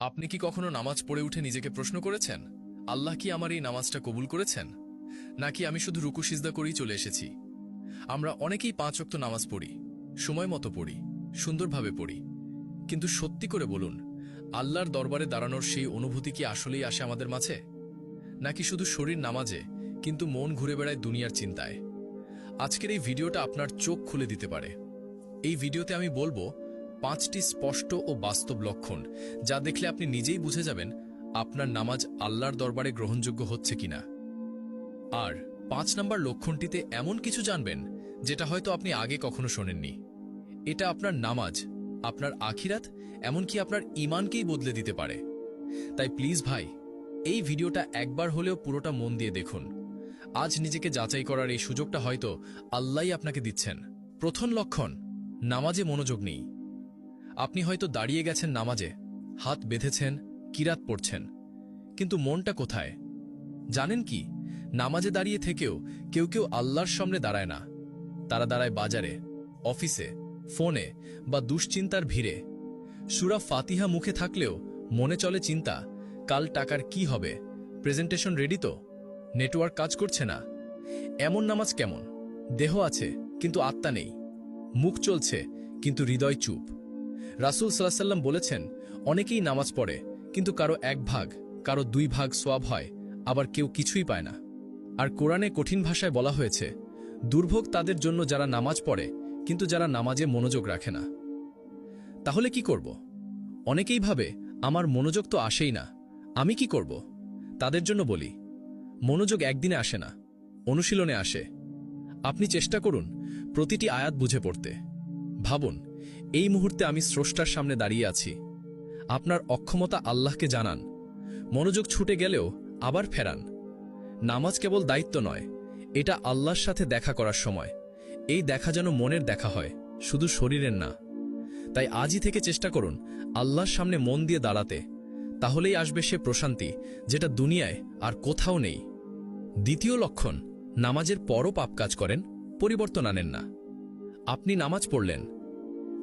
আপনি কি কখনো নামাজ পড়ে উঠে নিজেকে প্রশ্ন করেছেন, আল্লাহ কি আমার এই নামাজটা কবুল করেছেন, নাকি আমি শুধু রুকু সিজদা করেই চলে এসেছি? আমরা অনেকেই ৫ ওয়াক্ত নামাজ পড়ি, সময় মতো পড়ি, সুন্দরভাবে পড়ি, কিন্তু সত্যি করে বলুন, আল্লাহর দরবারে দাঁড়ানোর সেই অনুভূতি কি আসলেই আসে আমাদের মাঝে, নাকি শুধু শরীর নামাজে কিন্তু মন ঘুরে বেড়ায় দুনিয়ার চিন্তায়? আজকের এই ভিডিওটা আপনার চোখ খুলে দিতে পারে। এই ভিডিওতে আমি বলবো ৫টি স্পষ্ট ও বাস্তব লক্ষণ, যা দেখলে আপনি নিজেই বুঝে যাবেন আপনার নামাজ আল্লাহর দরবারে গ্রহণযোগ্য হচ্ছে কিনা। আর ৫ নম্বর লক্ষণটিতে এমন কিছু জানবেন যেটা হয়তো আপনি আগে কখনো শোনেননি। এটা আপনার নামাজ, আপনার আখিরাত, এমনকি আপনার ঈমানকেই বদলে দিতে পারে। তাই প্লিজ ভাই, এই ভিডিওটা একবার হলেও পুরোটা মন দিয়ে দেখুন। আজ নিজেকে যাচাই করার এই সুযোগটা হয়তো আল্লাহই আপনাকে দিচ্ছেন। প্রথম লক্ষণ, নামাজে মনোযোগ নেই। আপনি হয়তো দাঁড়িয়ে গেছেন নামাজে, হাত বেঁধেছেন, কিরাত পড়ছেন, কিন্তু মনটা কোথায়? জানেন কি, নামাজে দাঁড়িয়ে থেকেও কেউ কেউ আল্লাহর সামনে দাঁড়ায় না। তারা দাঁড়ায় বাজারে, অফিসে, ফোনে বা দুশ্চিন্তার ভিড়ে। সূরা ফাতিহা মুখে থাকলেও মনে চলে চিন্তা, কাল টাকার কি হবে, প্রেজেন্টেশন রেডি তো, নেটওয়ার্ক কাজ করছে না। এমন নামাজ কেমন? দেহ আছে কিন্তু আত্মা নেই, মুখ চলছে কিন্তু হৃদয় চুপ। রাসূল সাল্লাল্লাহু আলাইহি ওয়াসাল্লাম বলেছেন, অনেকেই নামাজ পড়ে কিন্তু কারো ১ ভাগ, কারো ২ ভাগ সওয়াব হয়, আবার কেউ কিছুই পায় না। আর কোরআনে কঠিন ভাষায় বলা হয়েছে, দুর্ভোগ তাদের জন্য যারা নামাজ পড়ে কিন্তু যারা নামাজে মনোযোগ রাখে না। তাহলে কি করব? অনেকেই ভাবে, আমার মনোযোগ তো আসেই না, আমি কি করব? তাদের জন্য বলি, মনোযোগ একদিনে আসে না, অনুশীলনে আসে। আপনি চেষ্টা করুন প্রতিটি আয়াত বুঝে পড়তে। ভাবুন, এই মুহূর্তে আমি স্রষ্টার সামনে দাঁড়িয়ে আছি। আপনার অক্ষমতা আল্লাহকে জানান। মনোযোগ ছুটে গেলেও আবার ফেরান। নামাজ কেবল দায়িত্ব নয়, এটা আল্লাহর সাথে দেখা করার সময়। এই দেখা যেন মনের দেখা হয়, শুধু শরীরের না। তাই আজই থেকে চেষ্টা করুন আল্লাহর সামনে মন দিয়ে দাঁড়াতে। তাহলেই আসবে সে প্রশান্তি যেটা দুনিয়ায় আর কোথাও নেই। দ্বিতীয় লক্ষণ, নামাজের পরও পাপ কাজ করেন, পরিবর্তন আনেন না। আপনি নামাজ পড়লেন,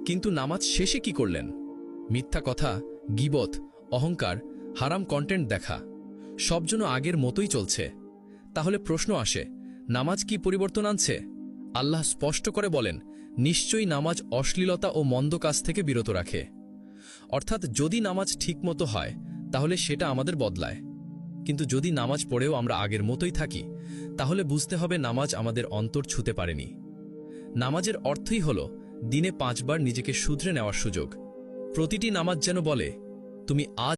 কিন্তু নামাজ শেষে কি করলেন? মিথ্যা কথা, গীবত, অহংকার, হারাম কন্টেন্ট দেখা, সব যেন আগের মতোই চলছে। তাহলে প্রশ্ন আসে, নামাজ কি পরিবর্তন আনছে? আল্লাহ স্পষ্ট করে বলেন, নিশ্চয়ই নামাজ অশ্লীলতা ও মন্দ কাজ থেকে বিরত রাখে। অর্থাৎ যদি নামাজ ঠিকমতো হয় তাহলে সেটা আমাদের বদলায়, কিন্তু যদি নামাজ পড়েও আমরা আগের মতোই থাকি, তাহলে বুঝতে হবে নামাজ আমাদের অন্তর ছুঁতে পারেনি। নামাজের অর্থই হল দিনে ৫ বার নিজেকে শুধরে নেওয়ার সুযোগ। প্রতিটি নামাজ যেন বলে, তুমি আজ